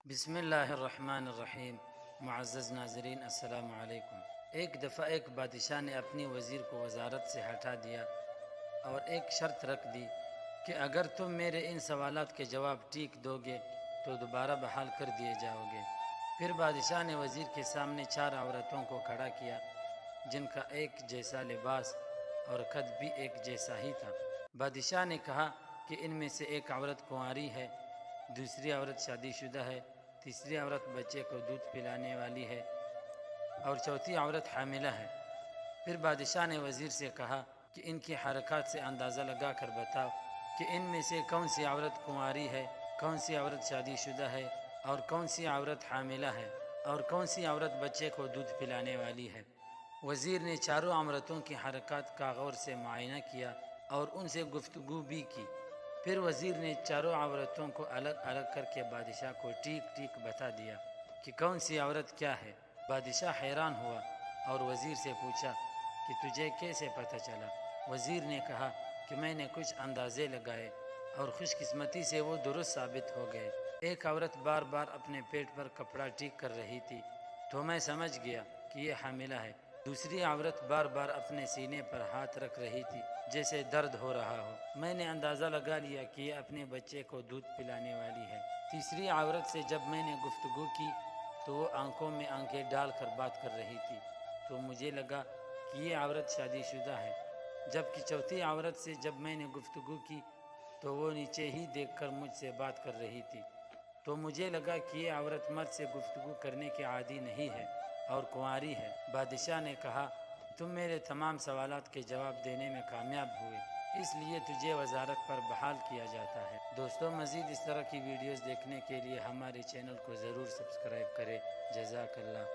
بسم اللہ الرحمن الرحیم۔ معزز ناظرین السلام علیکم۔ ایک دفعہ ایک بادشاہ نے اپنی وزیر کو وزارت سے ہٹا دیا اور ایک شرط رکھ دی کہ اگر تم میرے ان سوالات کے جواب ٹھیک دو گے تو دوبارہ بحال کر دیے جاؤ گے۔ پھر بادشاہ نے وزیر کے سامنے 4 عورتوں کو کھڑا کیا جن کا ایک جیسا لباس اور قد بھی ایک جیسا ہی تھا۔ بادشاہ نے کہا کہ ان میں سے ایک عورت کنواری ہے، دوسری عورت شادی شدہ ہے، تیسری عورت بچے کو دودھ پلانے والی ہے اور چوتھی عورت حاملہ ہے۔ پھر بادشاہ نے وزیر سے کہا کہ ان کی حرکات سے اندازہ لگا کر بتاؤ کہ ان میں سے کون سی عورت کنواری ہے، کون سی عورت شادی شدہ ہے اور کون سی عورت حاملہ ہے اور کون سی عورت بچے کو دودھ پلانے والی ہے۔ وزیر نے 4 عورتوں کی حرکات کا غور سے معائنہ کیا اور ان سے گفتگو بھی کی۔ پھر وزیر نے 4 عورتوں کو الگ الگ کر کے بادشاہ کو ٹھیک ٹھیک بتا دیا کہ کون سی عورت کیا ہے۔ بادشاہ حیران ہوا اور وزیر سے پوچھا کہ تجھے کیسے پتہ چلا؟ وزیر نے کہا کہ میں نے کچھ اندازے لگائے اور خوش قسمتی سے وہ درست ثابت ہو گئے۔ ایک عورت بار بار اپنے پیٹ پر کپڑا ٹھیک کر رہی تھی تو میں سمجھ گیا کہ یہ حاملہ ہے۔ دوسری عورت بار بار اپنے سینے پر ہاتھ رکھ رہی تھی جیسے درد ہو رہا ہو، میں نے اندازہ لگا لیا کہ یہ اپنے بچے کو دودھ پلانے والی ہے۔ تیسری عورت سے جب میں نے گفتگو کی تو وہ آنکھوں میں آنکھیں ڈال کر بات کر رہی تھی تو مجھے لگا کہ یہ عورت شادی شدہ ہے، جبکہ چوتھی عورت سے جب میں نے گفتگو کی تو وہ نیچے ہی دیکھ کر مجھ سے بات کر رہی تھی تو مجھے لگا کہ یہ عورت مرد سے گفتگو کرنے کے عادی نہیں ہے اور کنواری ہے۔ بادشاہ نے کہا تم میرے تمام سوالات کے جواب دینے میں کامیاب ہوئے، اس لیے تجھے وزارت پر بحال کیا جاتا ہے۔ دوستوں، مزید اس طرح کی ویڈیوز دیکھنے کے لیے ہمارے چینل کو ضرور سبسکرائب کریں۔ جزاک اللہ۔